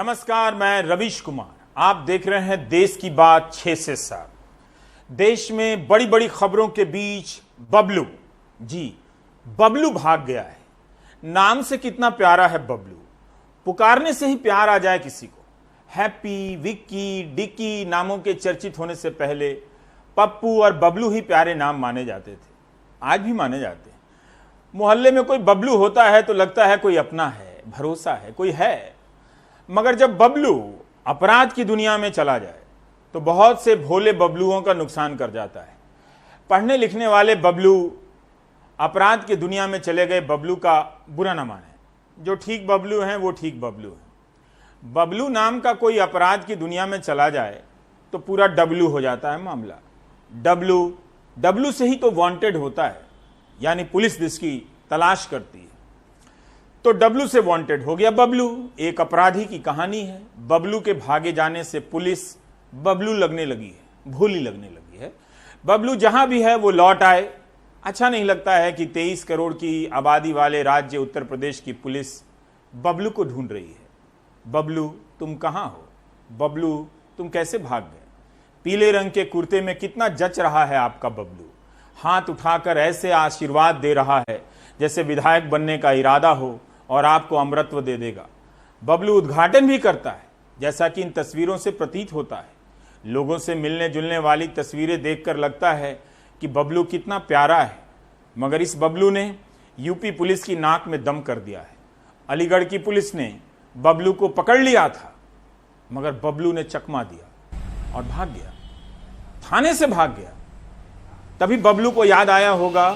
नमस्कार, मैं रवीश कुमार। आप देख रहे हैं देश की बात 6 से 7। देश में बड़ी बड़ी खबरों के बीच बबलू बबलू भाग गया है। नाम से कितना प्यारा है बबलू, पुकारने से ही प्यार आ जाए किसी को। हैप्पी, विक्की, डिक्की नामों के चर्चित होने से पहले पप्पू और बबलू ही प्यारे नाम माने जाते थे, आज भी माने जाते हैं। मोहल्ले में कोई बबलू होता है तो लगता है कोई अपना है, भरोसा है, कोई है। मगर जब बबलू अपराध की दुनिया में चला जाए तो बहुत से भोले बबलुओं का नुकसान कर जाता है। पढ़ने लिखने वाले बबलू अपराध की दुनिया में चले गए बबलू का बुरा न माने। जो ठीक बबलू हैं वो ठीक बबलू हैं। बबलू नाम का कोई अपराध की दुनिया में चला जाए तो पूरा डब्लू हो जाता है मामला। डब्लू से ही तो वांटेड होता है, यानी पुलिस जिसकी तलाश करती है। तो डब्लू से वांटेड हो गया बबलू। एक अपराधी की कहानी है। बबलू के भागे जाने से पुलिस बबलू लगने लगी है, भोली लगने लगी है। बबलू जहां भी है वो लौट आए। अच्छा नहीं लगता है कि 23 करोड़ की आबादी वाले राज्य उत्तर प्रदेश की पुलिस बबलू को ढूंढ रही है। बबलू तुम कहां हो? बबलू तुम कैसे भाग गए? पीले रंग के कुर्ते में कितना जच रहा है आपका बबलू। हाथ उठाकर ऐसे आशीर्वाद दे रहा है जैसे विधायक बनने का इरादा हो और आपको अमरत्व दे देगा। बबलू उद्घाटन भी करता है, जैसा कि इन तस्वीरों से प्रतीत होता है। लोगों से मिलने जुलने वाली तस्वीरें देखकर लगता है कि बबलू कितना प्यारा है। मगर इस बबलू ने यूपी पुलिस की नाक में दम कर दिया है। अलीगढ़ की पुलिस ने बबलू को पकड़ लिया था, मगर बबलू ने चकमा दिया और भाग गया, थाने से भाग गया। तभी बबलू को याद आया होगा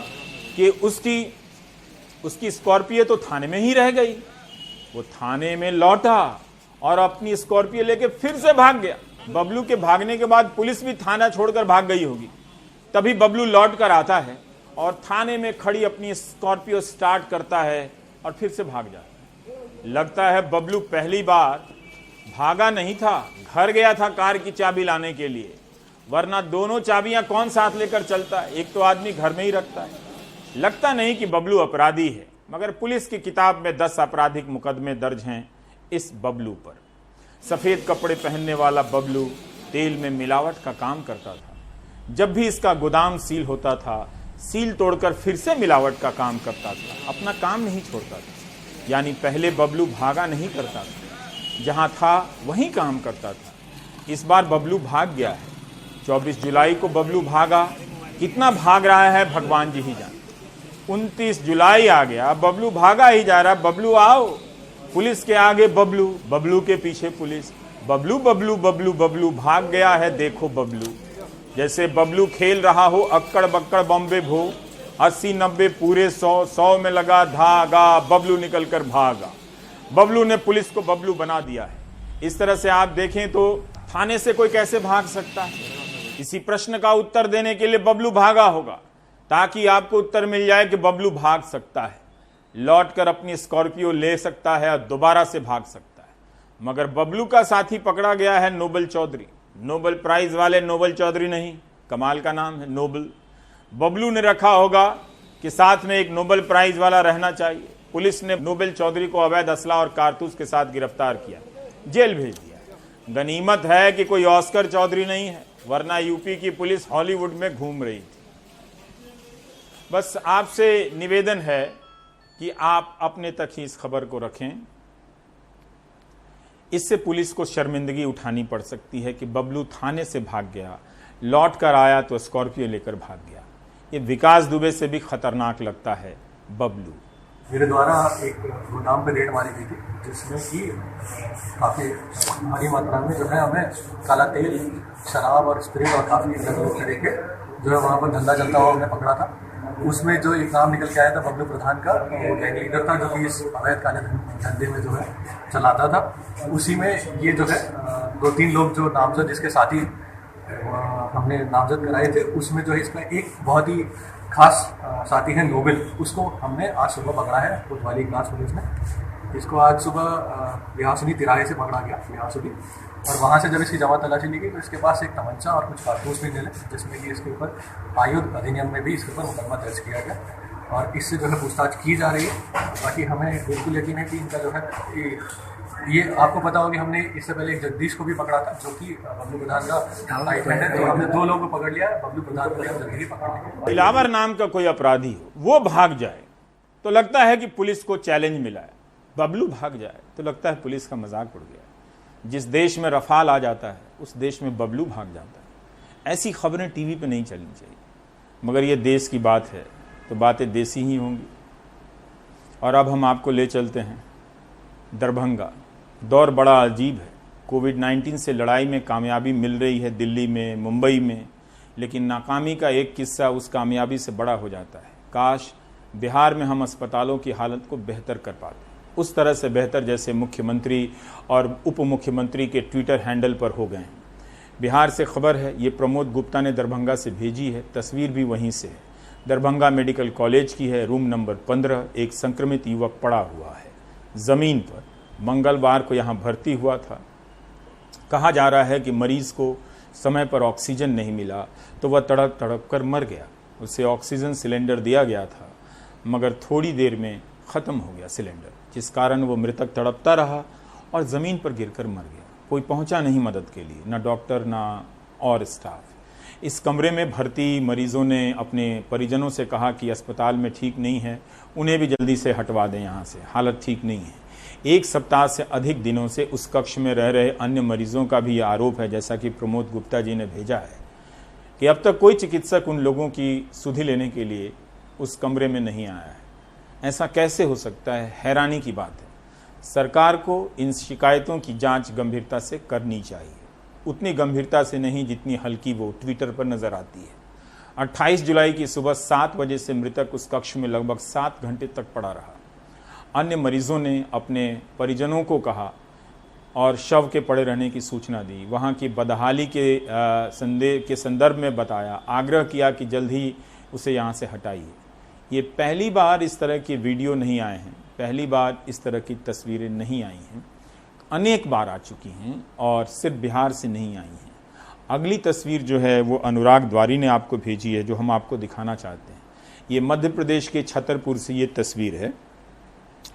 कि उसकी स्कॉर्पियो तो थाने में ही रह गई। वो थाने में लौटा और अपनी स्कॉर्पियो लेके फिर से भाग गया। बबलू के भागने के बाद पुलिस भी थाना छोड़कर भाग गई होगी। तभी बबलू लौट कर आता है और थाने में खड़ी अपनी स्कॉर्पियो स्टार्ट करता है और फिर से भाग जाता है। लगता है बबलू पहली बार भागा नहीं था, घर गया था कार की चाबी लाने के लिए। वरना दोनों चाबियां कौन साथ लेकर चलता है? एक तो आदमी घर में ही रखता है। लगता नहीं कि बबलू अपराधी है, मगर पुलिस की किताब में 10 आपराधिक मुकदमे दर्ज हैं इस बबलू पर। सफेद कपड़े पहनने वाला बबलू तेल में मिलावट का काम करता था। जब भी इसका गोदाम सील होता था, सील तोड़कर फिर से मिलावट का काम करता था। अपना काम नहीं छोड़ता था। यानी पहले बबलू भागा नहीं करता था, जहां था वहीं काम करता था। इस बार बबलू भाग गया है। 24 जुलाई को बबलू भागा। कितना भाग रहा है भगवान जी ही जाने। 29 जुलाई आ गया, बबलू भागा ही जा रहा। बबलू आओ, पुलिस के आगे बबलू, बबलू के पीछे पुलिस। बबलू बबलू बबलू बबलू भाग गया है, देखो बबलू। जैसे बबलू खेल रहा हो अक्कड़ बक्कड़ बॉम्बे भो। 80 90 पूरे 100 में लगा धागा, बबलू निकल कर भागा। बबलू ने पुलिस को बबलू बना दिया है। इस तरह से आप देखें तो थाने से कोई कैसे भाग सकता है? इसी प्रश्न का उत्तर देने के लिए बबलू भागा होगा, ताकि आपको उत्तर मिल जाए कि बबलू भाग सकता है, लौटकर अपनी स्कॉर्पियो ले सकता है और दोबारा से भाग सकता है। मगर बबलू का साथी पकड़ा गया है नोबल चौधरी। नोबल प्राइज वाले नोबल चौधरी नहीं, कमाल का नाम है नोबल। बबलू ने रखा होगा कि साथ में एक नोबल प्राइज वाला रहना चाहिए। पुलिस ने नोबल चौधरी को अवैध असला और कारतूस के साथ गिरफ्तार किया, जेल भेज दिया। गनीमत है कि कोई ऑस्कर चौधरी नहीं है, वरना यूपी की पुलिस हॉलीवुड में घूम रही थी। बस आपसे निवेदन है कि आप अपने तक ही इस खबर को रखें। इससे पुलिस को शर्मिंदगी उठानी पड़ सकती है कि बबलू थाने से भाग गया, लौट कर आया तो स्कॉर्पियो लेकर भाग गया। ये विकास दुबे से भी खतरनाक लगता है बबलू। मेरे द्वारा एक गोदाम पे रेड मारी गई थी, जिसमें कि काफ़ी भारी मात्रा में जो है हमें काला तेल, शराब और स्प्रिट और काफ़ी तरह के जो है वहाँ पर धंधा चलता हुआ हमने पकड़ा था। उसमें जो एक नाम निकल के आया था बबलू प्रधान का, वो गैंग लीडर था जो कि इस अवैध काले धंधे में जो है चलाता था। उसी में ये जो है 2-3 लोग जो नामजद जिसके साथी हमने नामजद कराए थे, उसमें जो है इसका एक बहुत ही खास साथी है नोबल। उसको हमने आज सुबह पकड़ा है कोतवाली क्लास पुलिस ने। इसको आज सुबह बिहासुनी तिराहे से पकड़ा गया, बिहासुनी। और वहाँ से जब इसकी जमा तलाशी ली गई तो इसके पास एक तमंचा और कुछ कारतूस भी मिले, जिसमें कि इसके ऊपर आयुध अधिनियम में भी इसके ऊपर मुकदमा दर्ज किया गया और इससे जो है पूछताछ की जा रही है। बाकी हमें बिल्कुल यकीन है कि इनका जो है ये आपको पता होगा कि हमने इससे पहले एक जगदीश को भी पकड़ा था, जो कि बबलू प्रधान का टाइट है, तो हमने 2 लोगों को पकड़ लिया, बबलू प्रधान को हम जल्दी ही पकड़ लिया। दिलावर नाम का कोई अपराधी हो, वो भाग जाए तो लगता है कि पुलिस को चैलेंज मिला है। बबलू भाग जाए तो लगता है पुलिस का मजाक उड़ गया। जिस देश में रफाल आ जाता है उस देश में बबलू भाग जाता है। ऐसी खबरें टीवी पे नहीं चलनी चाहिए, मगर ये देश की बात है तो बातें देसी ही होंगी। और अब हम आपको ले चलते हैं दरभंगा। दौर बड़ा अजीब है। कोविड-19 से लड़ाई में कामयाबी मिल रही है दिल्ली में, मुंबई में, लेकिन नाकामी का एक किस्सा उस कामयाबी से बड़ा हो जाता है। काश बिहार में हम अस्पतालों की हालत को बेहतर कर पाते, उस तरह से बेहतर जैसे मुख्यमंत्री और उप मुख्यमंत्री के ट्विटर हैंडल पर हो गए हैं। बिहार से खबर है, ये प्रमोद गुप्ता ने दरभंगा से भेजी है, तस्वीर भी वहीं से है। दरभंगा मेडिकल कॉलेज की है, रूम नंबर 15। एक संक्रमित युवक पड़ा हुआ है जमीन पर। मंगलवार को यहां भर्ती हुआ था। कहा जा रहा है कि मरीज को समय पर ऑक्सीजन नहीं मिला तो वह तड़प तड़प कर मर गया। उसे ऑक्सीजन सिलेंडर दिया गया था, मगर थोड़ी देर में खत्म हो गया सिलेंडर, जिस कारण वो मृतक तड़पता रहा और जमीन पर गिरकर मर गया। कोई पहुंचा नहीं मदद के लिए, ना डॉक्टर ना और स्टाफ। इस कमरे में भर्ती मरीजों ने अपने परिजनों से कहा कि अस्पताल में ठीक नहीं है, उन्हें भी जल्दी से हटवा दें यहाँ से, हालत ठीक नहीं है। 1 सप्ताह से अधिक दिनों से उस कक्ष में रह रहे अन्य मरीजों का भी आरोप है, जैसा कि प्रमोद गुप्ता जी ने भेजा है, कि अब तक कोई चिकित्सक उन लोगों की सुधि लेने के लिए उस कमरे में नहीं आया है। ऐसा कैसे हो सकता है? हैरानी की बात है। सरकार को इन शिकायतों की जांच गंभीरता से करनी चाहिए, उतनी गंभीरता से नहीं जितनी हल्की वो ट्विटर पर नजर आती है। 28 जुलाई की सुबह 7 बजे से मृतक उस कक्ष में लगभग 7 घंटे तक पड़ा रहा। अन्य मरीजों ने अपने परिजनों को कहा और शव के पड़े रहने की सूचना दी। वहां की बदहाली के संदर्भ में बताया, आग्रह किया कि जल्द ही उसे यहां से हटाइए। ये पहली बार इस तरह के वीडियो नहीं आए हैं, पहली बार इस तरह की तस्वीरें नहीं आई हैं, अनेक बार आ चुकी हैं और सिर्फ बिहार से नहीं आई हैं। अगली तस्वीर जो है वो अनुराग द्वारी ने आपको भेजी है, जो हम आपको दिखाना चाहते हैं। ये मध्य प्रदेश के छतरपुर से ये तस्वीर है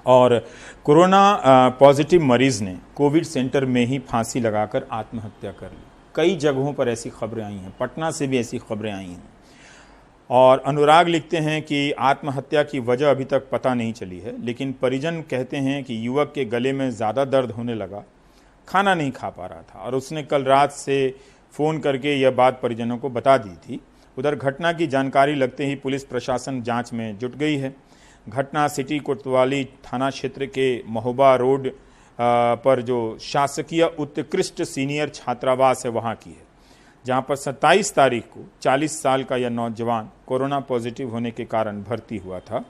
और कोरोना पॉजिटिव मरीज ने कोविड सेंटर में ही फांसी लगाकर आत्महत्या कर ली। कई जगहों पर ऐसी खबरें आई हैं, पटना से भी ऐसी खबरें आई हैं। और अनुराग लिखते हैं कि आत्महत्या की वजह अभी तक पता नहीं चली है, लेकिन परिजन कहते हैं कि युवक के गले में ज़्यादा दर्द होने लगा, खाना नहीं खा पा रहा था और उसने कल रात से फ़ोन करके यह बात परिजनों को बता दी थी। उधर घटना की जानकारी लगते ही पुलिस प्रशासन जांच में जुट गई है। घटना सिटी कोतवाली थाना क्षेत्र के महोबा रोड पर जो शासकीय उत्कृष्ट सीनियर छात्रावास है वहाँ की है, जहां पर 27 तारीख को 40 साल का यह नौजवान कोरोना पॉजिटिव होने के कारण भर्ती हुआ था।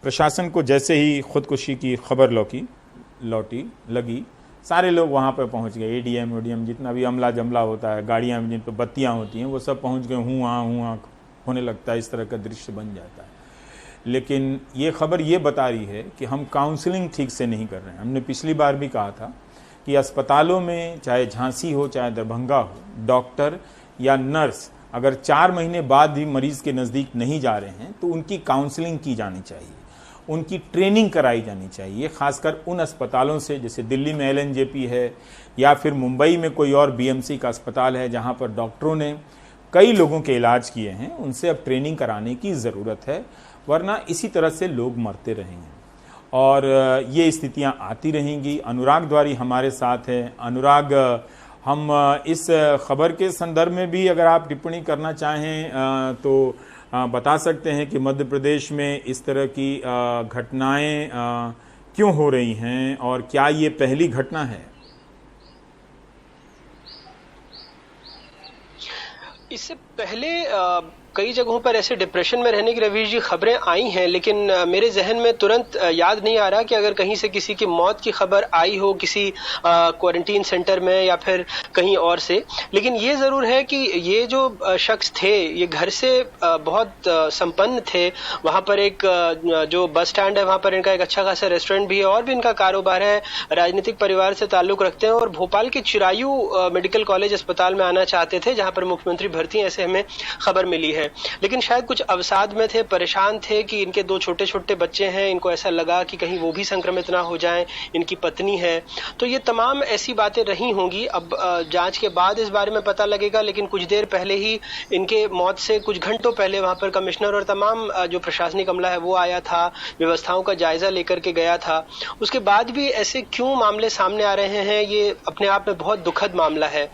प्रशासन को जैसे ही खुदकुशी की खबर लगी, सारे लोग वहां पर पहुंच गए। एडीएम ओडीएम जितना भी अमला जमला होता है, गाड़ियां जिन पर बत्तियां होती हैं, वो सब पहुंच गए। हुआ होने लगता है, इस तरह का दृश्य बन जाता है। लेकिन ये खबर ये बता रही है कि हम काउंसलिंग ठीक से नहीं कर रहे हैं। हमने पिछली बार भी कहा था कि अस्पतालों में चाहे झांसी हो चाहे दरभंगा हो, डॉक्टर या नर्स अगर 4 महीने बाद भी मरीज के नज़दीक नहीं जा रहे हैं तो उनकी काउंसलिंग की जानी चाहिए, उनकी ट्रेनिंग कराई जानी चाहिए। खासकर उन अस्पतालों से जैसे दिल्ली में LNJP है या फिर मुंबई में कोई और BMC का अस्पताल है जहां पर डॉक्टरों ने कई लोगों के इलाज किए हैं, उनसे अब ट्रेनिंग कराने की ज़रूरत है, वरना इसी तरह से लोग मरते रहेंगे और ये स्थितियां आती रहेंगी। अनुराग द्वारी हमारे साथ हैं। अनुराग, हम इस खबर के संदर्भ में भी अगर आप टिप्पणी करना चाहें तो बता सकते हैं कि मध्य प्रदेश में इस तरह की घटनाएं क्यों हो रही हैं और क्या ये पहली घटना है? इससे पहले कई जगहों पर ऐसे डिप्रेशन में रहने की रवीश जी खबरें आई हैं, लेकिन मेरे जहन में तुरंत याद नहीं आ रहा कि अगर कहीं से किसी की मौत की खबर आई हो किसी क्वारंटीन सेंटर में या फिर कहीं और से। लेकिन ये जरूर है कि ये जो शख्स थे ये घर से बहुत संपन्न थे। वहां पर एक जो बस स्टैंड है वहां पर इनका एक अच्छा खासा रेस्टोरेंट भी है और भी इनका कारोबार है, राजनीतिक परिवार से ताल्लुक रखते हैं और भोपाल के चिरायू मेडिकल कॉलेज अस्पताल में आना चाहते थे जहां पर मुख्यमंत्री भर्ती हैं, ऐसे हमें खबर मिली है। लेकिन शायद कुछ अवसाद में थे, परेशान थे कि इनके 2 छोटे-छोटे बच्चे हैं, इनको ऐसा लगा कि कहीं वो भी संक्रमित ना हो जाएं, इनकी पत्नी है। तो ये तमाम ऐसी बातें रही होंगी। अब जांच के बाद इस बारे में पता लगेगा, लेकिन कुछ देर पहले ही इनके मौत से कुछ घंटों पहले वहां पर कमिश्नर और तमाम जो प्रशासनिक अमला है वो आया था, व्यवस्थाओं का जायजा लेकर के गया था। उसके बाद भी ऐसे क्यों मामले सामने आ रहे हैं, ये अपने आप में बहुत दुखद मामला है।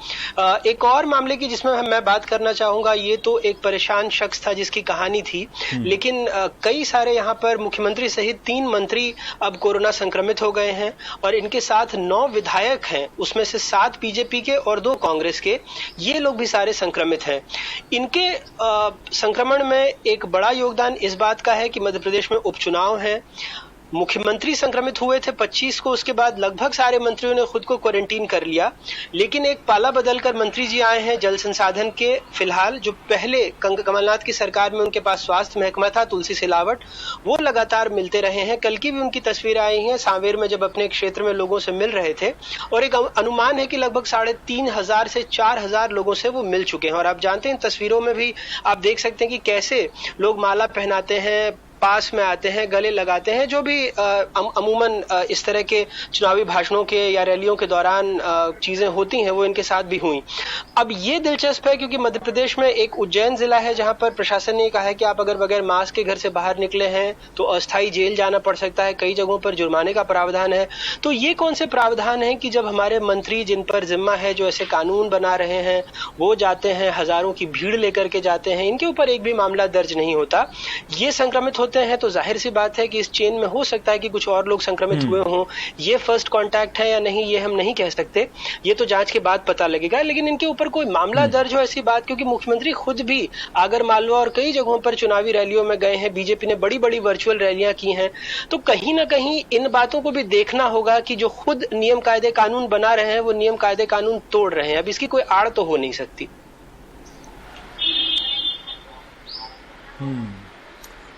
एक और मामले की जिसमें मैं बात करना चाहूंगा, ये तो एक परेशान शख्स था जिसकी कहानी थी, लेकिन कई सारे यहाँ पर मुख्यमंत्री सहित 3 मंत्री अब कोरोना संक्रमित हो गए हैं और इनके साथ 9 विधायक हैं, उसमें से 7 बीजेपी के और 2 कांग्रेस के। ये लोग भी सारे संक्रमित हैं। इनके संक्रमण में एक बड़ा योगदान इस बात का है कि मध्य प्रदेश में उपचुनाव है। मुख्यमंत्री संक्रमित हुए थे 25 को, उसके बाद लगभग सारे मंत्रियों ने खुद को क्वारंटीन कर लिया। लेकिन एक पाला बदलकर मंत्री जी आए हैं जल संसाधन के, फिलहाल जो पहले कमलनाथ की सरकार में उनके पास स्वास्थ्य महकमा था, तुलसी सिलावट, वो लगातार मिलते रहे हैं। कल की भी उनकी तस्वीर आई है सांवेर में, जब अपने क्षेत्र में लोगों से मिल रहे थे, और एक अनुमान है कि लगभग 3,500 से 4,000 लोगों से वो मिल चुके हैं। और आप जानते हैं तस्वीरों में भी आप देख सकते हैं कि कैसे लोग माला पहनाते हैं, पास में आते हैं, गले लगाते हैं, जो भी अमूमन इस तरह के चुनावी भाषणों के या रैलियों के दौरान चीजें होती हैं, वो इनके साथ भी हुई। अब ये दिलचस्प है क्योंकि मध्य प्रदेश में एक उज्जैन जिला है जहां पर प्रशासन ने कहा है कि आप अगर बगैर मास्क के घर से बाहर निकले हैं तो अस्थायी जेल जाना पड़ सकता है, कई जगहों पर जुर्माने का प्रावधान है। तो ये कौन से प्रावधान है कि जब हमारे मंत्री जिन पर जिम्मा है, जो ऐसे कानून बना रहे हैं, वो जाते हैं, हजारों की भीड़ लेकर के जाते हैं, इनके ऊपर एक भी मामला दर्ज नहीं होता, ये संक्रमित होते हैं, तो जाहिर सी बात है कि इस चेन में हो सकता है कि कुछ और लोग संक्रमित हुए हों। ये फर्स्ट कांटेक्ट है या नहीं, ये हम नहीं कह सकते, ये तो जांच के बाद पता लगेगा। लेकिन इनके ऊपर कोई मामला दर्ज हो ऐसी बात, क्योंकि मुख्यमंत्री खुद भी आगर मालवा और कई जगहों पर चुनावी रैलियों में गए हैं, बीजेपी ने बड़ी बड़ी वर्चुअल रैलियां की हैं, तो कहीं ना कहीं इन बातों को भी देखना होगा कि जो खुद नियम कायदे कानून बना रहे हैं वो नियम कायदे कानून तोड़ रहे हैं। अब इसकी कोई आड़ तो हो नहीं सकती।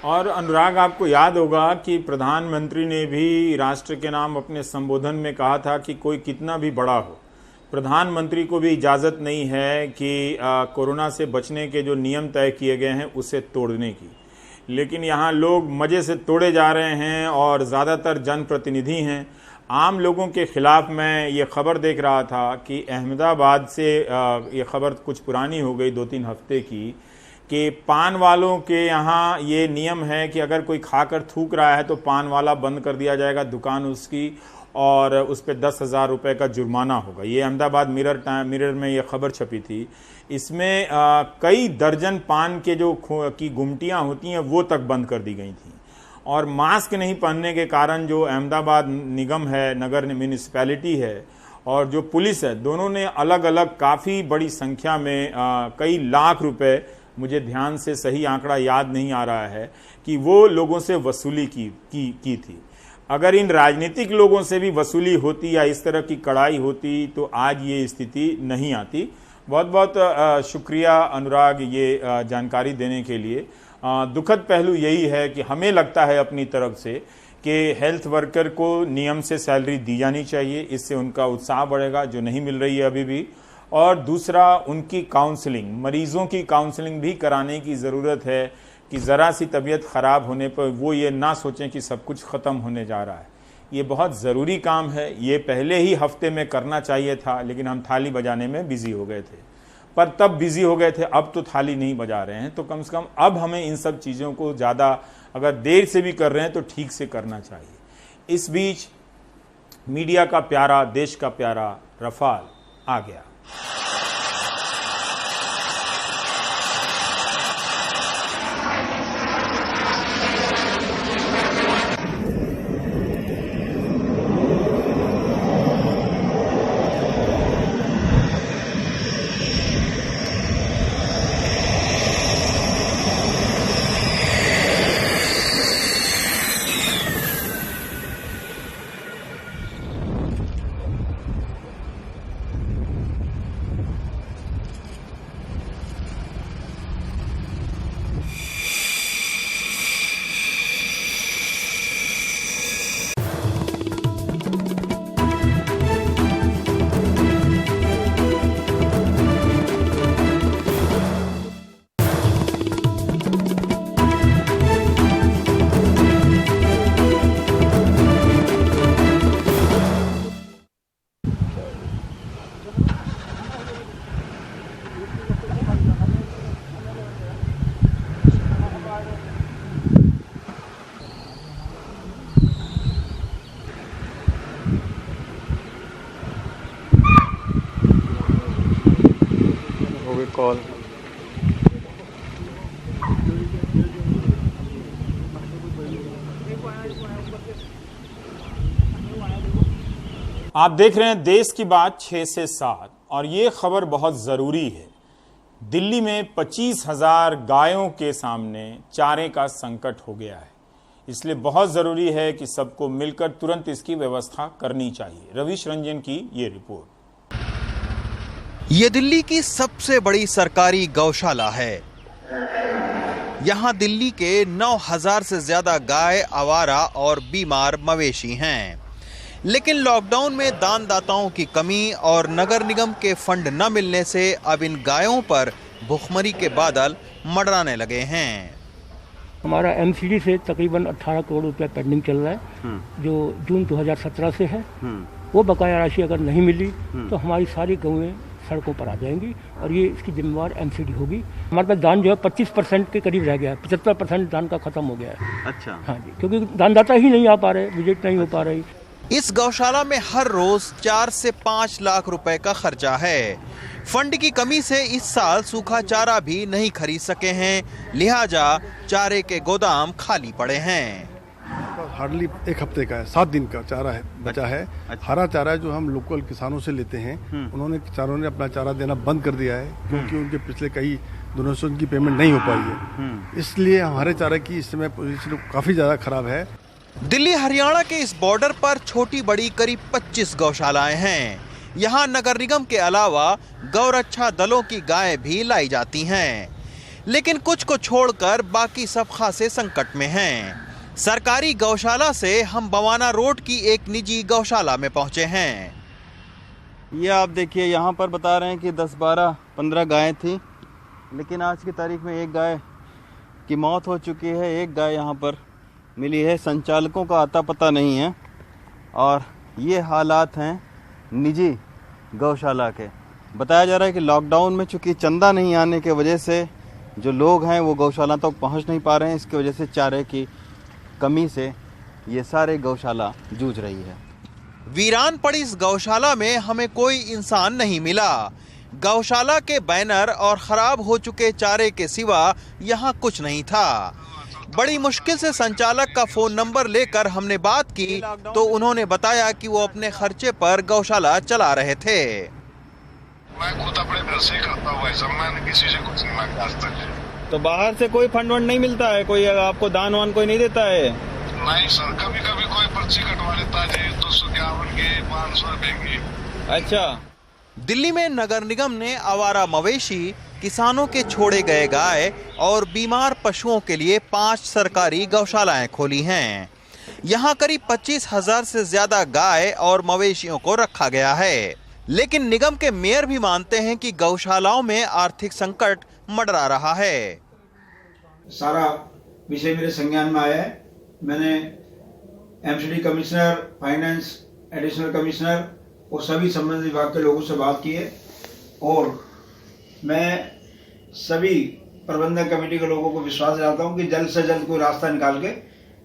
और अनुराग, आपको याद होगा कि प्रधानमंत्री ने भी राष्ट्र के नाम अपने संबोधन में कहा था कि कोई कितना भी बड़ा हो, प्रधानमंत्री को भी इजाज़त नहीं है कि कोरोना से बचने के जो नियम तय किए गए हैं उसे तोड़ने की। लेकिन यहाँ लोग मज़े से तोड़े जा रहे हैं और ज़्यादातर जनप्रतिनिधि हैं। आम लोगों के खिलाफ मैं ये खबर देख रहा था कि अहमदाबाद से ये खबर कुछ पुरानी हो गई, 2-3 हफ्ते की, कि पान वालों के यहाँ ये नियम है कि अगर कोई खाकर थूक रहा है तो पान वाला बंद कर दिया जाएगा दुकान उसकी, और उस पर 10,000 रुपये का जुर्माना होगा। ये अहमदाबाद मिरर में ये खबर छपी थी। इसमें कई दर्जन पान के जो की गुमटियाँ होती हैं वो तक बंद कर दी गई थी। और मास्क नहीं पहनने के कारण जो अहमदाबाद निगम है, नगर म्यूनिसिपैलिटी है, और जो पुलिस है, दोनों ने अलग अलग काफ़ी बड़ी संख्या में कई लाख रुपए, मुझे ध्यान से सही आंकड़ा याद नहीं आ रहा है, कि वो लोगों से वसूली की थी। अगर इन राजनीतिक लोगों से भी वसूली होती या इस तरह की कड़ाई होती तो आज ये स्थिति नहीं आती। बहुत बहुत शुक्रिया अनुराग ये जानकारी देने के लिए। दुखद पहलू यही है कि हमें लगता है अपनी तरफ से कि हेल्थ वर्कर को नियम से सैलरी दी जानी चाहिए, इससे उनका उत्साह बढ़ेगा जो नहीं मिल रही है अभी भी। और दूसरा, उनकी काउंसलिंग, मरीजों की काउंसलिंग भी कराने की ज़रूरत है कि ज़रा सी तबीयत ख़राब होने पर वो ये ना सोचें कि सब कुछ ख़त्म होने जा रहा है। ये बहुत ज़रूरी काम है, ये पहले ही हफ्ते में करना चाहिए था, लेकिन हम थाली बजाने में बिज़ी हो गए थे। पर तब बिज़ी हो गए थे, अब तो थाली नहीं बजा रहे हैं, तो कम से कम अब हमें इन सब चीज़ों को ज़्यादा, अगर देर से भी कर रहे हैं तो ठीक से करना चाहिए। इस बीच मीडिया का प्यारा, देश का प्यारा रफाल आ गया। कॉल। आप देख रहे हैं देश की बात 6 से 7 और ये खबर बहुत ज़रूरी है। दिल्ली में 25,000 गायों के सामने चारे का संकट हो गया है, इसलिए बहुत ज़रूरी है कि सबको मिलकर तुरंत इसकी व्यवस्था करनी चाहिए। रवीश रंजन की ये रिपोर्ट। ये दिल्ली की सबसे बड़ी सरकारी गौशाला है। यहाँ दिल्ली के 9,000 से ज्यादा गाय, आवारा और बीमार मवेशी हैं। लेकिन लॉकडाउन में दानदाताओं की कमी और नगर निगम के फंड न मिलने से अब इन गायों पर भुखमरी के बादल मंडराने लगे हैं। हमारा एमसीडी से तकरीबन 18 करोड़ रुपया पेंडिंग चल रहा है, जो जून 2017 से है। वो बकाया राशि अगर नहीं मिली तो हमारी सारी गौएं सड़कों पर आ जाएंगी और ये इसकी जिम्मेवार एमसीडी होगी। हमारे पास दान जो है 25% के करीब रह गया है, 75% दान का खत्म हो गया है। अच्छा। हाँ जी, क्योंकि दानदाता ही नहीं आ पा रहे, विजिट नहीं हो पा रही। इस गौशाला में हर रोज 4 से 5 लाख रुपए का खर्चा है। फंड की कमी से इस साल सूखा चारा भी नहीं खरीद सके हैं, लिहाजा चारे के गोदाम खाली पड़े हैं। हार्डली 1 हफ्ते का है, 7 दिन का चारा है बचा है। हरा चारा जो हम लोकल किसानों से लेते हैं, उन्होंने किसानों ने अपना चारा देना बंद कर दिया है, क्योंकि उनके पिछले कई दिनों से उनकी पेमेंट नहीं हो पाई है। इसलिए हमारे चारे की इस समय पोजीशन काफी ज्यादा खराब है। दिल्ली हरियाणा के इस बॉर्डर पर छोटी बड़ी करीब 25 गौशालाएं हैं। यहाँ नगर निगम के अलावा गौरक्षा दलों की गायें भी लाई जाती हैं, लेकिन कुछ को छोड़कर बाकी सब खासे संकट में हैं। सरकारी गौशाला से हम बवाना रोड की एक निजी गौशाला में पहुंचे हैं। ये आप देखिए, यहाँ पर बता रहे हैं कि 10, 12, 15 गायें थी, लेकिन आज की तारीख में एक गाय की मौत हो चुकी है। एक गाय यहाँ पर मिली है, संचालकों का आता पता नहीं है। और ये हालात हैं निजी गौशाला के। बताया जा रहा है कि लॉकडाउन में चूंकि चंदा नहीं आने के वजह से जो लोग हैं वो गौशाला तक पहुंच नहीं पा रहे हैं, इसकी वजह से चारे की कमी से ये सारे गौशाला जूझ रही है। वीरान पड़ी इस गौशाला में हमें कोई इंसान नहीं मिला। गौशाला के बैनर और खराब हो चुके चारे के सिवा यहाँ कुछ नहीं था। बड़ी मुश्किल से संचालक का फोन नंबर लेकर हमने बात की तो उन्होंने बताया कि वो अपने खर्चे पर गौशाला चला रहे थे। मैं खुद अपने घर से करता हूँ ऐसा, मैंने किसी से कुछ नहीं मांगा आज तक। तो बाहर से कोई फंड वंड नहीं मिलता है? कोई आपको दान वान कोई नहीं देता है? नहीं सर, कभी कभी कोई पर्ची कटवा लेता है 251 के 500 रुपए की। अच्छा। दिल्ली में नगर निगम ने आवारा मवेशी, किसानों के छोड़े गए गाय और बीमार पशुओं के लिए 5 सरकारी गौशालाएं खोली हैं। यहाँ करीब 25,000 से ज्यादा गाय और मवेशियों को रखा गया है, लेकिन निगम के मेयर भी मानते हैं कि गौशालाओं में आर्थिक संकट मंडरा रहा है। सारा विषय मेरे संज्ञान में आया है। मैंने MCD commissioner, finance, additional commissioner और सभी संबंधित विभाग के लोगों से बात की है और मैं सभी प्रबंधन कमेटी के लोगों को विश्वास दिलाता हूं कि जल्द से जल्द कोई रास्ता निकाल के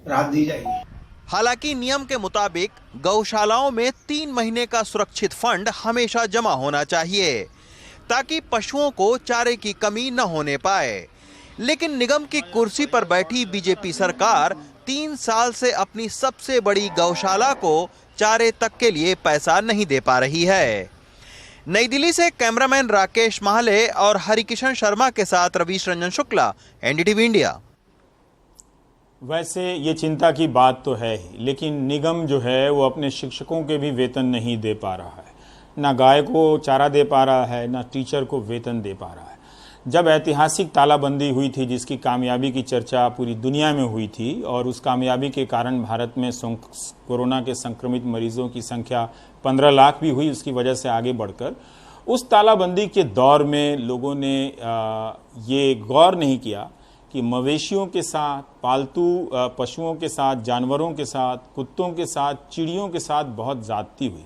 राहत दी जाएगी। हालांकि नियम के मुताबिक गौशालाओं में 3 महीने का सुरक्षित फंड हमेशा जमा होना चाहिए ताकि पशुओं को चारे की कमी न होने पाए। लेकिन निगम की कुर्सी पर बैठी बीजेपी सरकार 3 साल से अपनी सबसे बड़ी गौशाला को चारे तक के लिए पैसा नहीं दे पा रही है। नई दिल्ली से कैमरामैन राकेश महाले और हरिकिशन शर्मा के साथ रवीश रंजन शुक्ला, एनडीटीवी इंडिया। वैसे ये चिंता की बात तो है ही, लेकिन निगम जो है वो अपने शिक्षकों के भी वेतन नहीं दे पा रहा है, ना गाय को चारा दे पा रहा है, ना टीचर को वेतन दे पा रहा है। जब ऐतिहासिक तालाबंदी हुई थी, जिसकी कामयाबी की चर्चा पूरी दुनिया में हुई थी और उस कामयाबी के कारण भारत में कोरोना के संक्रमित मरीजों की संख्या 15 लाख भी हुई, उसकी वजह से आगे बढ़कर उस तालाबंदी के दौर में लोगों ने ये गौर नहीं किया कि मवेशियों के साथ, पालतू पशुओं के साथ, जानवरों के साथ, कुत्तों के साथ, चिड़ियों के साथ बहुत ज़्यादती हुई।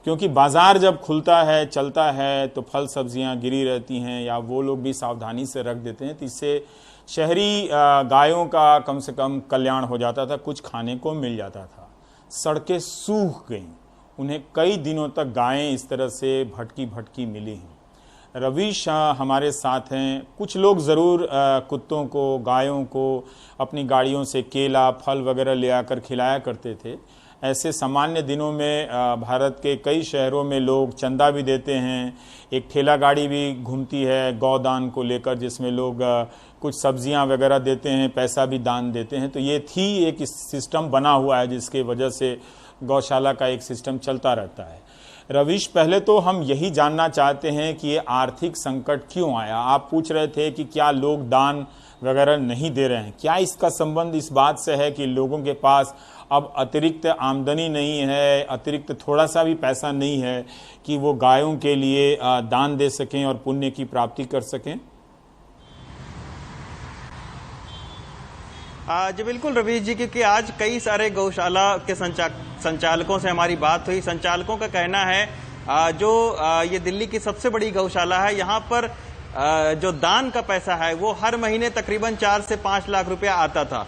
क्योंकि बाज़ार जब खुलता है, चलता है, तो फल सब्जियां गिरी रहती हैं या वो लोग भी सावधानी से रख देते हैं, तो इससे शहरी गायों का कम से कम कल्याण हो जाता था, कुछ खाने को मिल जाता था। सड़कें सूख गईं, उन्हें कई दिनों तक गायें इस तरह से भटकी भटकी मिली हैं। रवीश हमारे साथ हैं। कुछ लोग ज़रूर कुत्तों को, गायों को अपनी गाड़ियों से केला, फल वगैरह ले आकर खिलाया करते थे। ऐसे सामान्य दिनों में भारत के कई शहरों में लोग चंदा भी देते हैं। एक ठेला गाड़ी भी घूमती है गौदान को लेकर, जिसमें लोग कुछ सब्जियां वगैरह देते हैं, पैसा भी दान देते हैं। तो ये थी एक सिस्टम बना हुआ है जिसके वजह से गौशाला का एक सिस्टम चलता रहता है। रवीश, पहले तो हम यही जानना चाहते हैं कि ये आर्थिक संकट क्यों आया। आप पूछ रहे थे कि क्या लोग दान वगैरह नहीं दे रहे हैं, क्या इसका संबंध इस बात से है कि लोगों के पास अब अतिरिक्त आमदनी नहीं है, अतिरिक्त थोड़ा सा भी पैसा नहीं है कि वो गायों के लिए दान दे सकें और पुण्य की प्राप्ति कर सकें? जी बिल्कुल रवीश जी, क्योंकि आज कई सारे गौशाला के संचालकों से हमारी बात हुई। संचालकों का कहना है जो ये दिल्ली की सबसे बड़ी गौशाला है, यहाँ पर जो दान का पैसा है वो हर महीने तकरीबन 4 से 5 लाख रुपया आता था,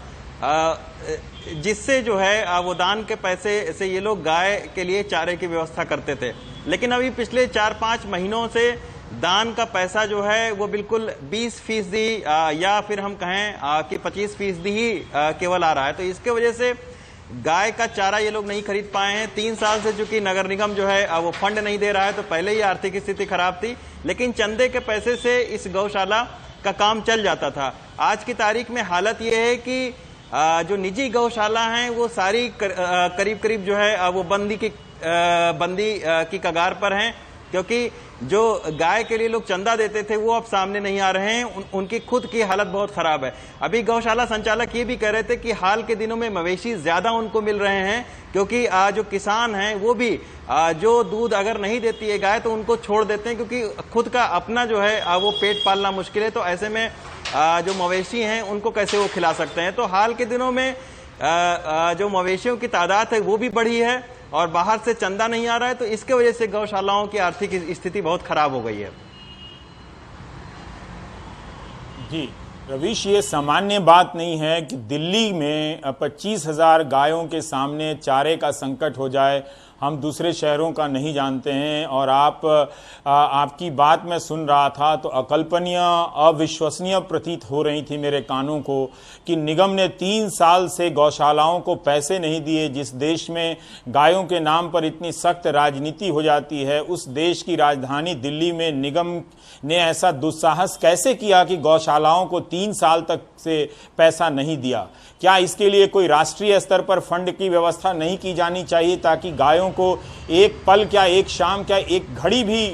जिससे जो है वो दान के पैसे से ये लोग गाय के लिए चारे की व्यवस्था करते थे। लेकिन अभी पिछले 4-5 महीनों से दान का पैसा जो है वो बिल्कुल 20% या फिर हम कहें कि 25% ही केवल आ रहा है। तो इसके वजह से गाय का चारा ये लोग नहीं खरीद पाए हैं। 3 साल से चूंकि नगर निगम जो है वो फंड नहीं दे रहा है, तो पहले ही आर्थिक स्थिति खराब थी, लेकिन चंदे के पैसे से इस गौशाला का काम चल जाता था। आज की तारीख में हालत ये है कि जो निजी गौशाला हैं वो सारी करीब करीब जो है वो बंदी की कगार पर हैं, क्योंकि जो गाय के लिए लोग चंदा देते थे वो अब सामने नहीं आ रहे हैं। उनकी खुद की हालत बहुत खराब है। अभी गौशाला संचालक ये भी कह रहे थे कि हाल के दिनों में मवेशी ज्यादा उनको मिल रहे हैं, क्योंकि जो किसान हैं वो भी जो दूध अगर नहीं देती है गाय तो उनको छोड़ देते हैं, क्योंकि खुद का अपना जो है वो पेट पालना मुश्किल है। तो ऐसे में जो मवेशी हैं उनको कैसे वो खिला सकते हैं। तो हाल के दिनों में जो मवेशियों की तादाद है वो भी बढ़ी है और बाहर से चंदा नहीं आ रहा है, तो इसके वजह से गौशालाओं की आर्थिक स्थिति बहुत खराब हो गई है। जी रवीश, ये सामान्य बात नहीं है कि दिल्ली में 25,000 गायों के सामने चारे का संकट हो जाए। हम दूसरे शहरों का नहीं जानते हैं, और आपकी बात मैं सुन रहा था तो अकल्पनीय, अविश्वसनीय प्रतीत हो रही थी मेरे कानों को कि निगम ने 3 साल से गौशालाओं को पैसे नहीं दिए। जिस देश में गायों के नाम पर इतनी सख्त राजनीति हो जाती है, उस देश की राजधानी दिल्ली में निगम ने ऐसा दुस्साहस कैसे किया कि गौशालाओं को 3 साल तक से पैसा नहीं दिया? क्या इसके लिए कोई राष्ट्रीय स्तर पर फंड की व्यवस्था नहीं की जानी चाहिए, ताकि गायों को एक पल क्या, एक शाम क्या, एक घड़ी भी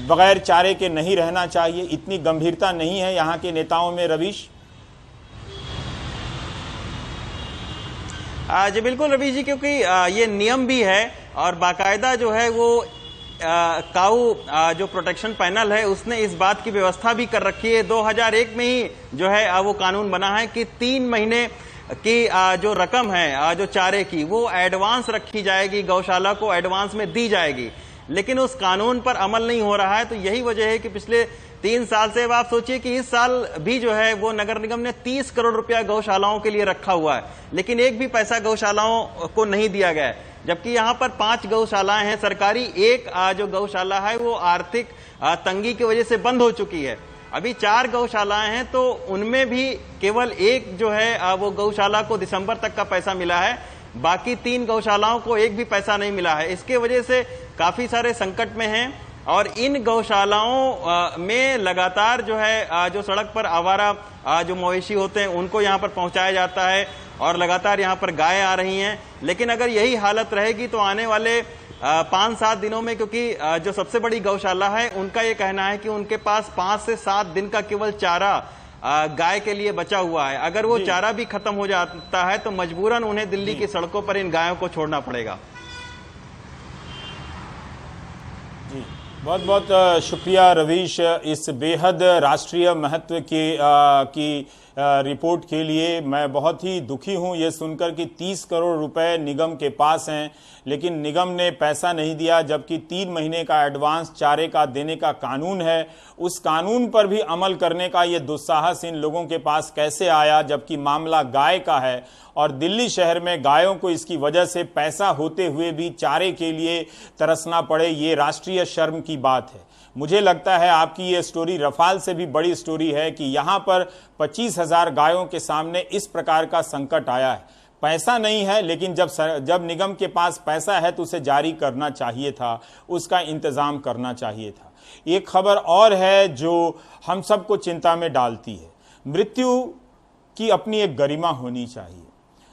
बगैर चारे के नहीं रहना चाहिए? इतनी गंभीरता नहीं है यहाँ के नेताओं में रवीश? जी बिल्कुल रवीश जी, क्योंकि ये नियम भी है और बाकायदा जो है वो काऊ जो प्रोटेक्शन पैनल है उसने इस बात की व्यवस्था भी कर रखी है। 2001 में ही जो है वो कानून बना है कि 3 महीने की जो रकम है जो चारे की वो एडवांस रखी जाएगी, गौशाला को एडवांस में दी जाएगी। लेकिन उस कानून पर अमल नहीं हो रहा है। तो यही वजह है कि पिछले 3 साल से, अब आप सोचिए कि इस साल भी जो है वो नगर निगम ने 30 करोड़ रुपया गौशालाओं के लिए रखा हुआ है, लेकिन एक भी पैसा गौशालाओं को नहीं दिया गया है। जबकि यहाँ पर 5 गौशालाएं हैं सरकारी, एक जो गौशाला है वो आर्थिक तंगी की वजह से बंद हो चुकी है। अभी 4 गौशालाएं हैं, तो उनमें भी केवल एक जो है वो गौशाला को दिसंबर तक का पैसा मिला है, बाकी 3 गौशालाओं को एक भी पैसा नहीं मिला है। इसके वजह से काफी सारे संकट में हैं और इन गौशालाओं में लगातार जो है जो सड़क पर आवारा जो मवेशी होते हैं उनको यहाँ पर पहुंचाया जाता है और लगातार यहाँ पर गायें आ रही हैं। लेकिन अगर यही हालत रहेगी तो आने वाले 5-7 दिनों में, क्योंकि जो सबसे बड़ी गौशाला है उनका ये कहना है कि उनके पास 5 से 7 दिन का केवल चारा गाय के लिए बचा हुआ है। अगर वो चारा भी खत्म हो जाता है तो मजबूरन उन्हें दिल्ली की सड़कों पर इन गायों को छोड़ना पड़ेगा। जी बहुत बहुत शुक्रिया रवीश, इस बेहद राष्ट्रीय महत्व की रिपोर्ट के लिए। मैं बहुत ही दुखी हूं ये सुनकर कि 30 करोड़ रुपए निगम के पास हैं, लेकिन निगम ने पैसा नहीं दिया, जबकि 3 महीने का एडवांस चारे का देने का कानून है। उस कानून पर भी अमल करने का ये दुस्साहस इन लोगों के पास कैसे आया, जबकि मामला गाय का है और दिल्ली शहर में गायों को इसकी वजह से पैसा होते हुए भी चारे के लिए तरसना पड़े। ये राष्ट्रीय शर्म की बात है। मुझे लगता है आपकी ये स्टोरी रफाल से भी बड़ी स्टोरी है कि यहाँ पर 25,000 गायों के सामने इस प्रकार का संकट आया है। पैसा नहीं है, लेकिन जब निगम के पास पैसा है तो उसे जारी करना चाहिए था, उसका इंतजाम करना चाहिए था। एक खबर और है जो हम सबको चिंता में डालती है। मृत्यु की अपनी एक गरिमा होनी चाहिए,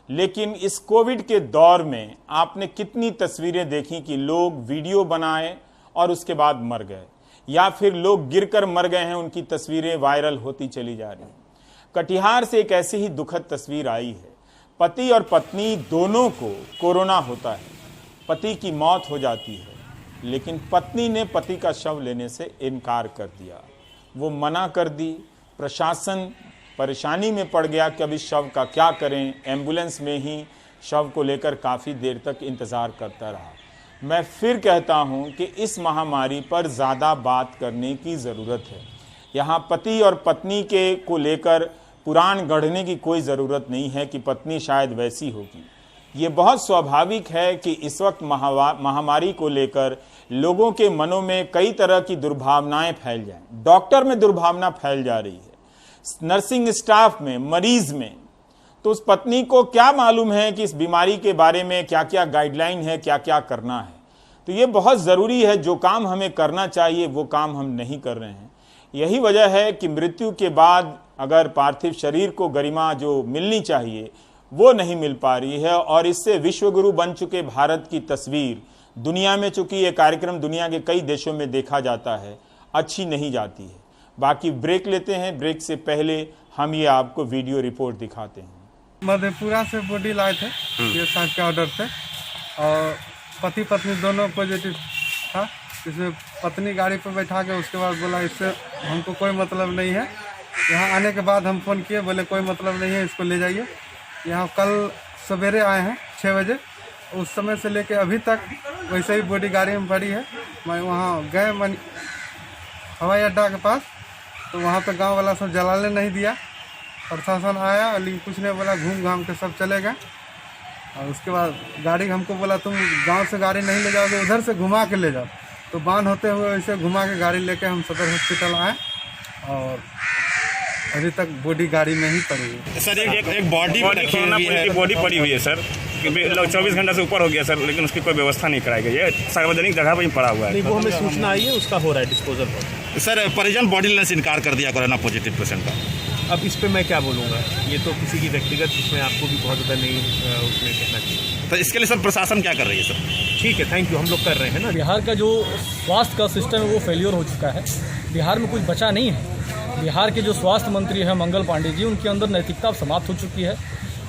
लेकिन इस कोविड के दौर में आपने कितनी तस्वीरें देखी कि लोग वीडियो बनाए और उसके बाद मर गए, या फिर लोग गिरकर मर गए हैं, उनकी तस्वीरें वायरल होती चली जा रही हैं। कटिहार से एक ऐसी ही दुखद तस्वीर आई है। पति और पत्नी दोनों को कोरोना होता है, पति की मौत हो जाती है, लेकिन पत्नी ने पति का शव लेने से इनकार कर दिया। वो मना कर दी। प्रशासन परेशानी में पड़ गया कि अब इस शव का क्या करें। एम्बुलेंस में ही शव को लेकर काफ़ी देर तक इंतज़ार करता रहा। मैं फिर कहता हूं कि इस महामारी पर ज़्यादा बात करने की ज़रूरत है। यहाँ पति और पत्नी के को लेकर पुराण गढ़ने की कोई ज़रूरत नहीं है कि पत्नी शायद वैसी होगी। ये बहुत स्वाभाविक है कि इस वक्त महामारी को लेकर लोगों के मनों में कई तरह की दुर्भावनाएं फैल जाएं। डॉक्टर में दुर्भावना फैल जा रही है, नर्सिंग स्टाफ में, मरीज में। तो उस पत्नी को क्या मालूम है कि इस बीमारी के बारे में क्या क्या गाइडलाइन है, क्या क्या करना है। तो ये बहुत ज़रूरी है। जो काम हमें करना चाहिए वो काम हम नहीं कर रहे हैं। यही वजह है कि मृत्यु के बाद अगर पार्थिव शरीर को गरिमा जो मिलनी चाहिए वो नहीं मिल पा रही है, और इससे विश्वगुरु बन चुके भारत की तस्वीर दुनिया में, चूंकि ये कार्यक्रम दुनिया के कई देशों में देखा जाता है, अच्छी नहीं जाती है। बाकी ब्रेक लेते हैं। ब्रेक से पहले हम ये आपको वीडियो रिपोर्ट दिखाते हैं। मधेपुरा से बॉडी लाए थे ये साहब के ऑर्डर से, और पति पत्नी दोनों पॉजिटिव था। इसमें पत्नी गाड़ी पर बैठा के उसके बाद बोला इससे हमको कोई मतलब नहीं है। यहाँ आने के बाद हम फ़ोन किए, बोले कोई मतलब नहीं है, इसको ले जाइए। यहाँ कल सवेरे आए हैं 6 बजे, उस समय से लेके अभी तक वैसे ही बॉडी गाड़ी में पड़ी है। मैं वहाँ गए हवाई अड्डा के पास, तो वहाँ पे गांव वाला सब जलाने नहीं दिया। प्रशासन आया लेकिन कुछ नहीं बोला, घूम घाम के सब चले गए। और उसके बाद गाड़ी हमको बोला तुम गांव से गाड़ी नहीं ले जाओगे, उधर से घुमा के ले जाओ। तो बांध होते हुए वैसे घुमा के गाड़ी लेके हम सदर हॉस्पिटल आए, और अभी तक बॉडी गाड़ी में ही पड़ी है। सर एक बॉडी पड़ी हुई है सर, 24 घंटा से ऊपर हो गया सर, लेकिन उसकी कोई व्यवस्था नहीं कराई गई है। सार्वजनिक जगह पर ही पड़ा हुआ है। वो हमें सूचना आई है, उसका हो रहा है डिस्पोजल। सर परिजन बॉडी लेने से इनकार कर दिया कोरोना पॉजिटिव पेशेंट का। अब इस पे मैं क्या बोलूँगा, ये तो किसी की व्यक्तिगत, इसमें आपको भी बहुत ज़्यादा नहीं उसमें कहना चाहिए। तो इसके लिए सर प्रशासन क्या कर रही है सर? ठीक है, थैंक यू, हम लोग कर रहे हैं ना। बिहार का जो स्वास्थ्य का सिस्टम है वो फेल्योर हो चुका है। बिहार में कुछ बचा नहीं है। बिहार के जो स्वास्थ्य मंत्री हैं मंगल पांडे जी, उनके अंदर नैतिकता समाप्त हो चुकी है।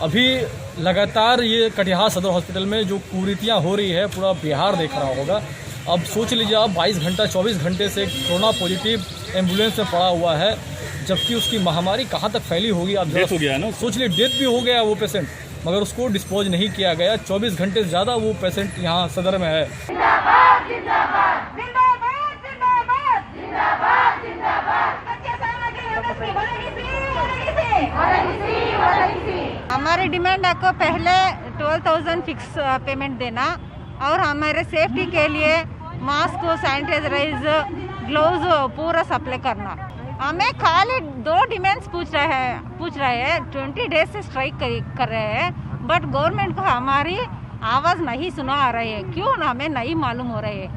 अभी लगातार ये कटिहार सदर हॉस्पिटल में जो कुरीतियाँ हो रही है पूरा बिहार देख रहा होगा। अब सोच लीजिए आप 24 घंटे से कोरोना पॉजिटिव एम्बुलेंस में पड़ा हुआ है, जबकि उसकी महामारी कहाँ तक फैली होगी। आप डेथ हो गया ना, सोच लीजिए डेथ भी हो गया वो पेशेंट, मगर उसको डिस्पोज नहीं किया गया। 24 घंटे से ज़्यादा वो पेशेंट यहाँ सदर में है। हमारी डिमांड आपको पहले 12,000 फिक्स पेमेंट देना, और हमारे सेफ्टी के लिए मास्क, सैनिटाइजर, ग्लोव्स पूरा सप्लाई करना। हमें खाली 2 डिमांड्स पूछ रहे हैं। 20 डेज से स्ट्राइक कर रहे हैं, बट गवर्नमेंट को हमारी आवाज़ नहीं सुना आ रही है। क्यों हमें नहीं मालूम हो रही है।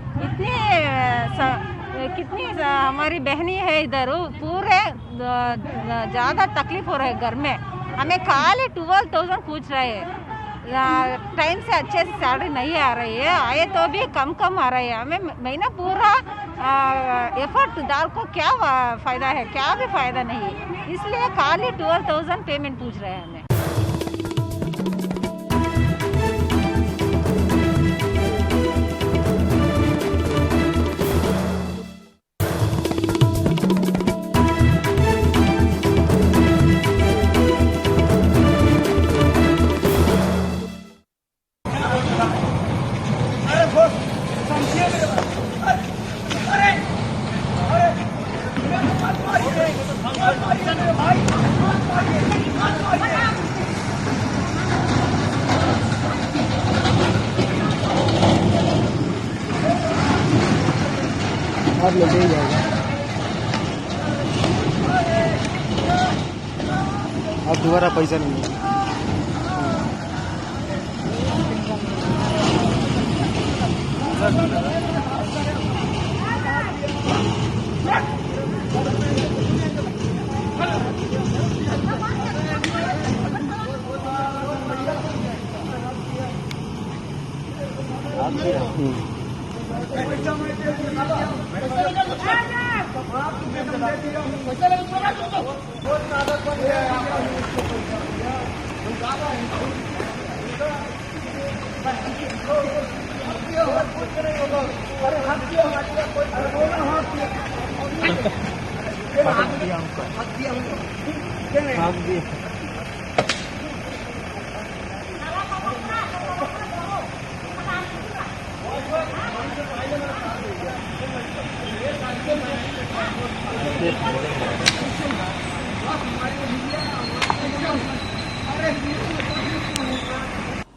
कितनी हमारी बहनी है इधर, पूरे ज़्यादा तकलीफ हो रहा है घर में। हमें खाली 12,000 पूछ रहे हैं। टाइम से अच्छे से सैलरी नहीं आ रही है, आए तो भी कम आ रही है। हमें महीना पूरा एफर्ट डाल को क्या फ़ायदा है, क्या भी फ़ायदा नहीं है। इसलिए खाली 12,000 पेमेंट पूछ रहे हैं हमें। बाद में दे जाएगा। अब दोबारा पैसा नहीं है।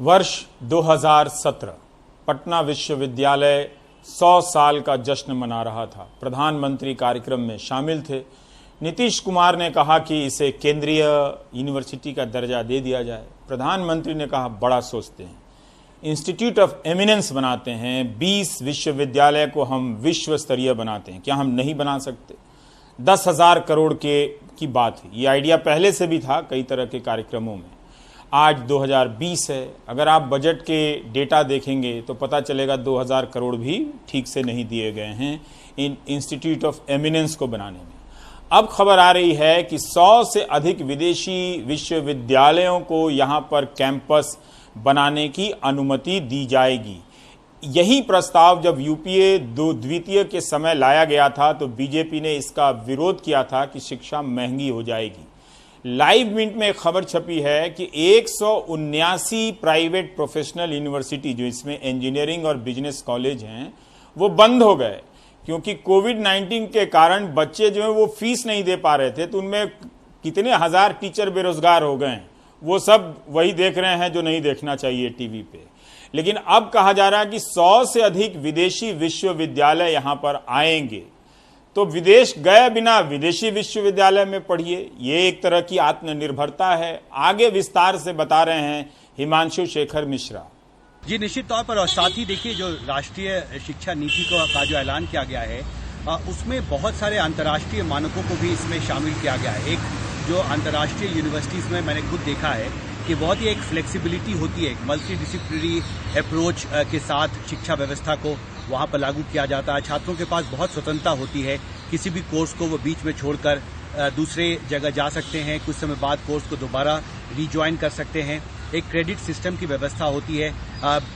वर्ष 2017 पटना विश्वविद्यालय 100 साल का जश्न मना रहा था। प्रधानमंत्री कार्यक्रम में शामिल थे। नीतीश कुमार ने कहा कि इसे केंद्रीय यूनिवर्सिटी का दर्जा दे दिया जाए। प्रधानमंत्री ने कहा बड़ा सोचते हैं, इंस्टीट्यूट ऑफ एमिनेंस बनाते हैं, 20 विश्वविद्यालय को हम विश्व स्तरीय बनाते हैं, क्या हम नहीं बना सकते? 10,000 करोड़ की बात है। ये आइडिया पहले से भी था कई तरह के कार्यक्रमों में। आज 2020 है, अगर आप बजट के डेटा देखेंगे तो पता चलेगा 2000 करोड़ भी ठीक से नहीं दिए गए हैं इन इंस्टीट्यूट ऑफ एमिनेंस को बनाने में। अब खबर आ रही है कि 100 से अधिक विदेशी विश्वविद्यालयों को यहां पर कैंपस बनाने की अनुमति दी जाएगी। यही प्रस्ताव जब यूपीए द्वितीय के समय लाया गया था तो बीजेपी ने इसका विरोध किया था कि शिक्षा महंगी हो जाएगी। लाइव मिनट में एक खबर छपी है कि 179 प्राइवेट प्रोफेशनल यूनिवर्सिटी जो इसमें इंजीनियरिंग और बिजनेस कॉलेज हैं वो बंद हो गए, क्योंकि कोविड-19 के कारण बच्चे जो हैं वो फीस नहीं दे पा रहे थे। तो उनमें कितने हजार टीचर बेरोजगार हो गए हैं, वो सब वही देख रहे हैं जो नहीं देखना चाहिए टीवी पे। लेकिन अब कहा जा रहा है कि 100 से अधिक विदेशी विश्वविद्यालय यहां पर आएंगे। तो विदेश गए बिना विदेशी विश्वविद्यालय में पढ़िए, ये एक तरह की आत्मनिर्भरता है। आगे विस्तार से बता रहे हैं हिमांशु शेखर मिश्रा जी। निश्चित तौर पर, और साथ ही देखिए जो राष्ट्रीय शिक्षा नीति का जो ऐलान किया गया है उसमें बहुत सारे अंतर्राष्ट्रीय मानकों को भी इसमें शामिल किया गया है। एक जो अंतर्राष्ट्रीय यूनिवर्सिटीज में मैंने खुद देखा है कि बहुत ही एक फ्लेक्सिबिलिटी होती है, मल्टी डिसिप्लिनरी अप्रोच के साथ शिक्षा व्यवस्था को वहाँ पर लागू किया जाता है। छात्रों के पास बहुत स्वतंत्रता होती है, किसी भी कोर्स को वो बीच में छोड़कर दूसरे जगह जा सकते हैं, कुछ समय बाद कोर्स को दोबारा रिज्वाइन कर सकते हैं। एक क्रेडिट सिस्टम की व्यवस्था होती है।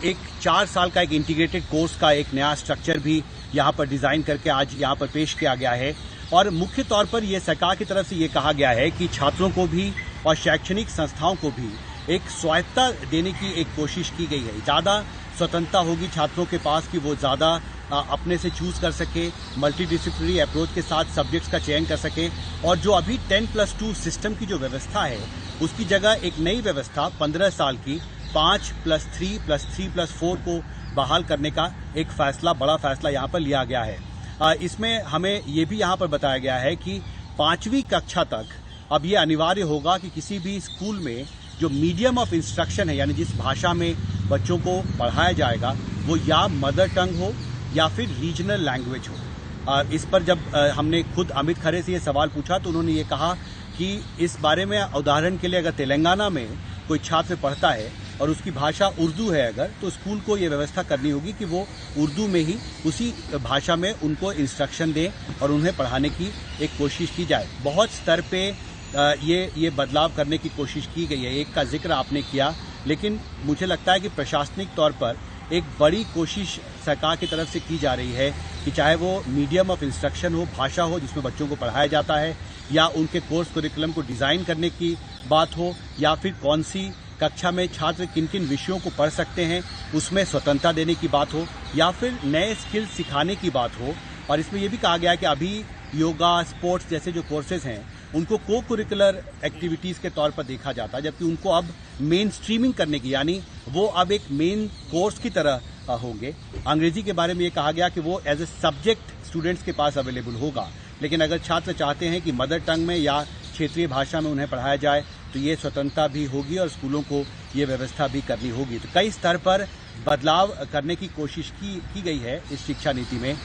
एक 4 साल का एक इंटीग्रेटेड कोर्स का एक नया स्ट्रक्चर भी यहाँ पर डिजाइन करके आज यहाँ पर पेश किया गया है। और मुख्य तौर पर ये सरकार की तरफ से ये कहा गया है कि छात्रों को भी और शैक्षणिक संस्थाओं को भी एक स्वायत्तता देने की एक कोशिश की गई है। ज़्यादा स्वतंत्रता होगी छात्रों के पास कि वो ज़्यादा अपने से चूज कर सके, मल्टीडिसिप्लिनरी अप्रोच के साथ सब्जेक्ट्स का चयन कर सके। और जो अभी 10+2 सिस्टम की जो व्यवस्था है उसकी जगह एक नई व्यवस्था 15 साल की 5+3+3+4 को बहाल करने का एक फैसला, बड़ा फैसला यहाँ पर लिया गया है। इसमें हमें ये भी यहाँ पर बताया गया है कि 5वीं कक्षा तक अब ये अनिवार्य होगा कि किसी भी स्कूल में जो मीडियम ऑफ इंस्ट्रक्शन है, यानी जिस भाषा में बच्चों को पढ़ाया जाएगा, वो या मदर टंग हो या फिर रीजनल लैंग्वेज हो। इस पर जब हमने खुद अमित खरे से ये सवाल पूछा तो उन्होंने ये कहा कि इस बारे में उदाहरण के लिए अगर तेलंगाना में कोई छात्र पढ़ता है और उसकी भाषा उर्दू है अगर, तो स्कूल को ये व्यवस्था करनी होगी कि वो उर्दू में ही उसी भाषा में उनको इंस्ट्रक्शन दें और उन्हें पढ़ाने की एक कोशिश की जाए। बहुत स्तर पे ये बदलाव करने की कोशिश की गई है। एक का जिक्र आपने किया, लेकिन मुझे लगता है कि प्रशासनिक तौर पर एक बड़ी कोशिश सरकार की तरफ से की जा रही है कि चाहे वो मीडियम ऑफ इंस्ट्रक्शन हो, भाषा हो जिसमें बच्चों को पढ़ाया जाता है, या उनके कोर्स करिकुलम को डिज़ाइन करने की बात हो, या फिर कौन सी कक्षा में छात्र किन किन विषयों को पढ़ सकते हैं उसमें स्वतंत्रता देने की बात हो, या फिर नए स्किल सिखाने की बात हो। और इसमें यह भी कहा गया है कि अभी योगा, स्पोर्ट्स जैसे जो कोर्सेज हैं उनको को करिकुलर एक्टिविटीज़ के तौर पर देखा जाता है, जबकि उनको अब मेन स्ट्रीमिंग करने की, यानी वो अब एक मेन कोर्स की तरह होंगे। अंग्रेजी के बारे में ये कहा गया कि वो एज ए सब्जेक्ट स्टूडेंट्स के पास अवेलेबल होगा, लेकिन अगर छात्र चाहते हैं कि मदर टंग में या क्षेत्रीय भाषा में उन्हें पढ़ाया जाए तो ये स्वतंत्रता भी होगी और स्कूलों को ये व्यवस्था भी करनी होगी। तो कई स्तर पर बदलाव करने की कोशिश की गई है इस शिक्षा नीति में।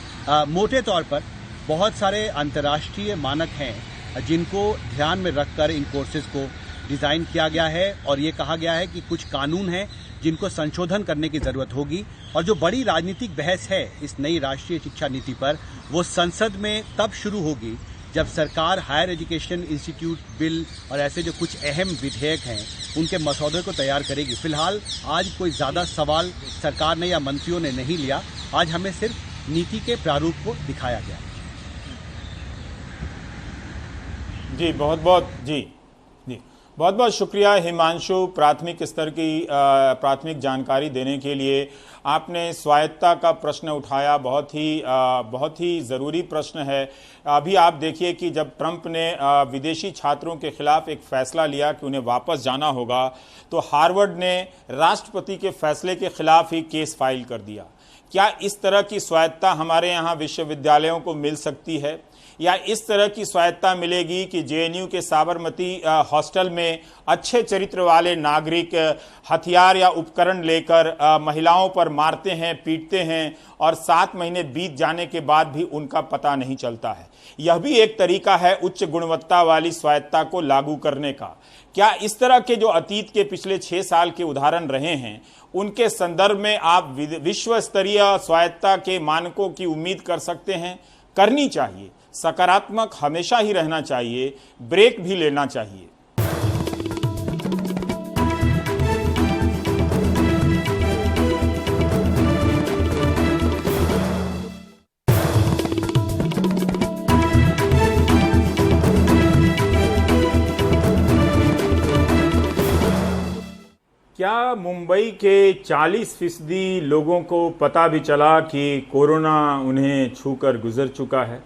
मोटे तौर पर बहुत सारे अंतर्राष्ट्रीय मानक हैं जिनको ध्यान में रखकर इन कोर्सेज को डिज़ाइन किया गया है और ये कहा गया है कि कुछ कानून हैं जिनको संशोधन करने की ज़रूरत होगी। और जो बड़ी राजनीतिक बहस है इस नई राष्ट्रीय शिक्षा नीति पर, वो संसद में तब शुरू होगी जब सरकार हायर एजुकेशन इंस्टीट्यूट बिल और ऐसे जो कुछ अहम विधेयक हैं उनके मसौदे को तैयार करेगी। फिलहाल आज कोई ज़्यादा सवाल सरकार ने या मंत्रियों ने नहीं लिया, आज हमें सिर्फ नीति के प्रारूप को दिखाया गया। जी बहुत बहुत शुक्रिया हिमांशु, प्राथमिक स्तर की प्राथमिक जानकारी देने के लिए। आपने स्वायत्तता का प्रश्न उठाया, बहुत ही ज़रूरी प्रश्न है। अभी आप देखिए कि जब ट्रंप ने विदेशी छात्रों के खिलाफ एक फैसला लिया कि उन्हें वापस जाना होगा, तो हार्वर्ड ने राष्ट्रपति के फैसले के खिलाफ ही केस फाइल कर दिया। क्या इस तरह की स्वायत्तता हमारे यहाँ विश्वविद्यालयों को मिल सकती है, या इस तरह की स्वायत्तता मिलेगी कि जेएनयू के साबरमती हॉस्टल में अच्छे चरित्र वाले नागरिक हथियार या उपकरण लेकर महिलाओं पर मारते हैं, पीटते हैं और 7 महीने बीत जाने के बाद भी उनका पता नहीं चलता है? यह भी एक तरीका है उच्च गुणवत्ता वाली स्वायत्तता को लागू करने का। क्या इस तरह के जो अतीत के पिछले 6 साल के उदाहरण रहे हैं, उनके संदर्भ में आप विश्व स्तरीय स्वायत्तता के मानकों की उम्मीद कर सकते हैं? करनी चाहिए। सकारात्मक हमेशा ही रहना चाहिए, ब्रेक भी लेना चाहिए। क्या मुंबई के 40% लोगों को पता भी चला कि कोरोना उन्हें छूकर गुजर चुका है?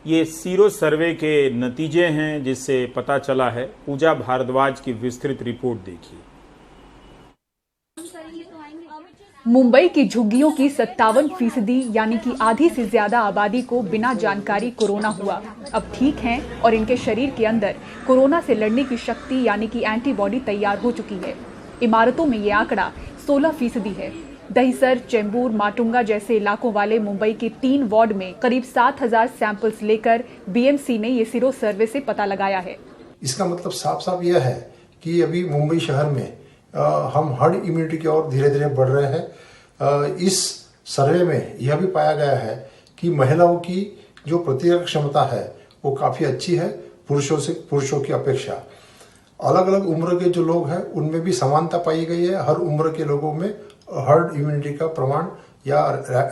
ये सीरो सर्वे के नतीजे हैं जिससे पता चला है। पूजा भारद्वाज की विस्तृत रिपोर्ट देखिए। मुंबई की झुग्गियों की 57% यानी कि आधी से ज्यादा आबादी को बिना जानकारी कोरोना हुआ। अब ठीक हैं और इनके शरीर के अंदर कोरोना से लड़ने की शक्ति यानी कि एंटीबॉडी तैयार हो चुकी है। इमारतों में ये आंकड़ा 16% है। दहिसर, चेंबूर, माटुंगा जैसे इलाकों वाले मुंबई के 3 वार्ड में करीब 7000 सैंपल्स लेकर बीएमसी ने ये सीरो सर्वे से पता लगाया है। इसका मतलब साफ साफ यह है कि अभी मुंबई शहर में हम हर्ड इम्यूनिटी की ओर धीरे धीरे बढ़ रहे हैं। इस सर्वे में यह भी पाया गया है कि महिलाओं की जो प्रतिरोधक क्षमता है वो काफी अच्छी है पुरुषों की अपेक्षा। अलग अलग उम्र के जो लोग हैं उनमें भी समानता पाई गई है। हर उम्र के लोगों में हर्ड इम्यूनिटी का प्रमाण या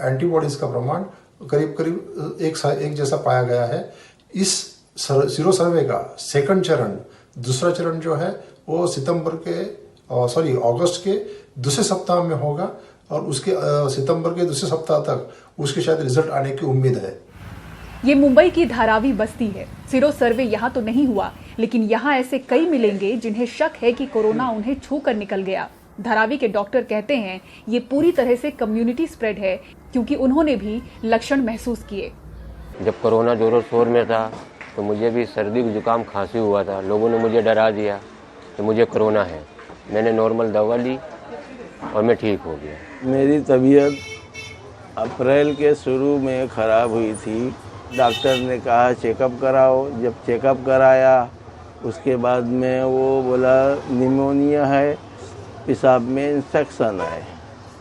एंटीबॉडीज का प्रमाण करीब करीब एक जैसा पाया गया है। इस सीरो सर्वे का सेकंड चरण, दूसरा चरण जो है वो अगस्त के दूसरे सप्ताह में होगा और उसके सितंबर के दूसरे सप्ताह तक उसके शायद रिजल्ट आने की उम्मीद है। ये मुंबई की धारावी बस्ती है। सीरो सर्वे यहाँ तो नहीं हुआ, लेकिन यहाँ ऐसे कई मिलेंगे जिन्हें शक है कि कोरोना उन्हें छू कर निकल गया। धारावी के डॉक्टर कहते हैं ये पूरी तरह से कम्युनिटी स्प्रेड है, क्योंकि उन्होंने भी लक्षण महसूस किए। जब कोरोना जोरों शोर में था तो मुझे भी सर्दी जुकाम खांसी हुआ था। लोगों ने मुझे डरा दिया कि मुझे कोरोना है। मैंने नॉर्मल दवा ली और मैं ठीक हो गया। मेरी तबीयत अप्रैल के शुरू में ख़राब हुई थी। डॉक्टर ने कहा चेकअप कराओ। जब चेकअप कराया उसके बाद में वो बोला निमोनिया है, पेशाब में इन्फेक्शन है।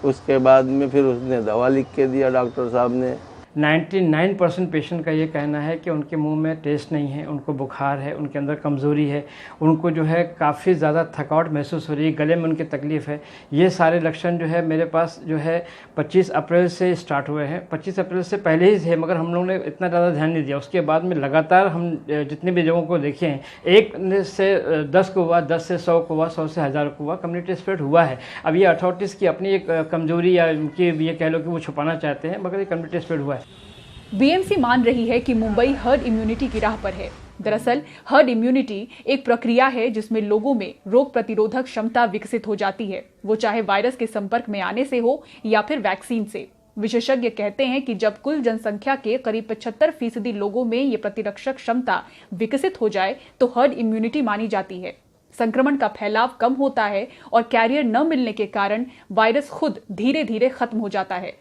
उसके बाद में फिर उसने दवा लिख के दिया डॉक्टर साहब ने। 99% पेशेंट का ये कहना है कि उनके मुंह में टेस्ट नहीं है, उनको बुखार है, उनके अंदर कमज़ोरी है, उनको जो है काफ़ी ज़्यादा थकावट महसूस हो रही है, गले में उनकी तकलीफ़ है। ये सारे लक्षण जो है मेरे पास जो है 25 अप्रैल से स्टार्ट हुए हैं। 25 अप्रैल से पहले ही थे, मगर हम लोगों ने इतना ज़्यादा ध्यान नहीं दिया। उसके बाद में लगातार हम जितने भी जगहों को देखे हैं, 1 से 10 को हुआ, 10 से 100 को हुआ, 100 से 1000 को हुआ, कम्युनिटी स्प्रेड हुआ है। अब ये अथॉरिटीज़ की अपनी एक कमज़ोरी या उनकी ये कह लो कि वो छुपाना चाहते हैं, मगर ये कम्युनिटी स्प्रेड हुआ है। बीएमसी मान रही है कि मुंबई हर्ड इम्यूनिटी की राह पर है। दरअसल हर्ड इम्यूनिटी एक प्रक्रिया है जिसमें लोगों में रोग प्रतिरोधक क्षमता विकसित हो जाती है, वो चाहे वायरस के संपर्क में आने से हो या फिर वैक्सीन से। विशेषज्ञ कहते हैं कि जब कुल जनसंख्या के करीब 75% लोगों में ये प्रतिरक्षक क्षमता विकसित हो जाए तो हर्ड इम्यूनिटी मानी जाती है। संक्रमण का फैलाव कम होता है और कैरियर न मिलने के कारण वायरस खुद धीरे धीरे खत्म हो जाता है।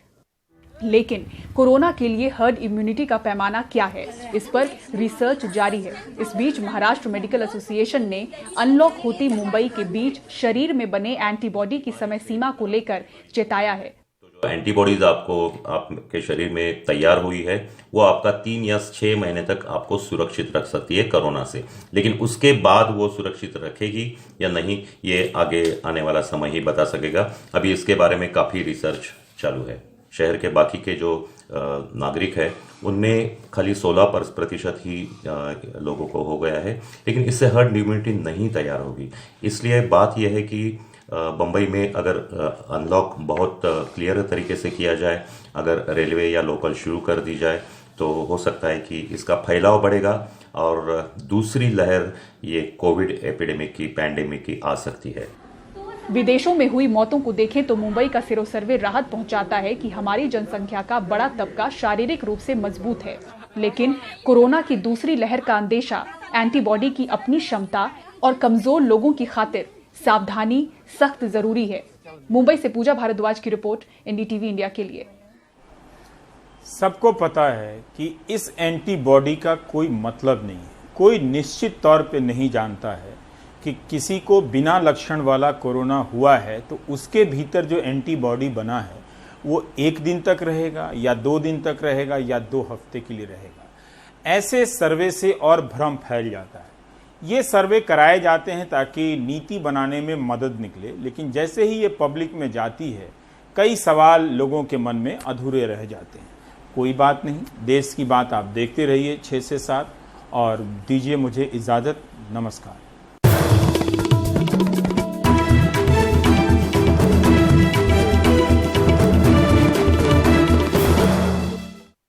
लेकिन कोरोना के लिए हर्ड इम्यूनिटी का पैमाना क्या है, इस पर रिसर्च जारी है। इस बीच महाराष्ट्र मेडिकल एसोसिएशन ने अनलॉक होती मुंबई के बीच शरीर में बने एंटीबॉडी की समय सीमा को लेकर चेताया है। एंटीबॉडीज आपके शरीर में तैयार हुई है वो आपका 3 या 6 महीने तक आपको सुरक्षित रख सकती है कोरोना से, लेकिन उसके बाद वो सुरक्षित रखेगी या नहीं ये आगे आने वाला समय ही बता सकेगा। अभी इसके बारे में काफ़ी रिसर्च चालू है। शहर के बाकी के जो नागरिक है उनमें खाली 16% ही लोगों को हो गया है, लेकिन इससे हर्ड इम्यूनिटी नहीं तैयार होगी। इसलिए बात यह है कि बम्बई में अगर अनलॉक बहुत क्लियर तरीके से किया जाए, अगर रेलवे या लोकल शुरू कर दी जाए तो हो सकता है कि इसका फैलाव बढ़ेगा और दूसरी लहर ये कोविड एपिडेमिक की, पैंडेमिक की आ सकती है। विदेशों में हुई मौतों को देखें तो मुंबई का सिरो सर्वे राहत पहुंचाता है कि हमारी जनसंख्या का बड़ा तबका शारीरिक रूप से मजबूत है, लेकिन कोरोना की दूसरी लहर का अंदेशा एंटीबॉडी की अपनी क्षमता और कमजोर लोगों की खातिर सावधानी सख्त जरूरी है। मुंबई से पूजा भारद्वाज की रिपोर्ट, एनडीटीवी इंडिया के लिए। सबको पता है कि इस एंटीबॉडी का कोई मतलब नहीं है। कोई निश्चित तौर पे नहीं जानता है कि किसी को बिना लक्षण वाला कोरोना हुआ है तो उसके भीतर जो एंटीबॉडी बना है वो 1 दिन तक रहेगा या 2 दिन तक रहेगा या 2 हफ्ते के लिए रहेगा। ऐसे सर्वे से और भ्रम फैल जाता है। ये सर्वे कराए जाते हैं ताकि नीति बनाने में मदद निकले, लेकिन जैसे ही ये पब्लिक में जाती है कई सवाल लोगों के मन में अधूरे रह जाते हैं। कोई बात नहीं, देश की बात आप देखते रहिए 6 से 7 और दीजिए मुझे इजाज़त। नमस्कार।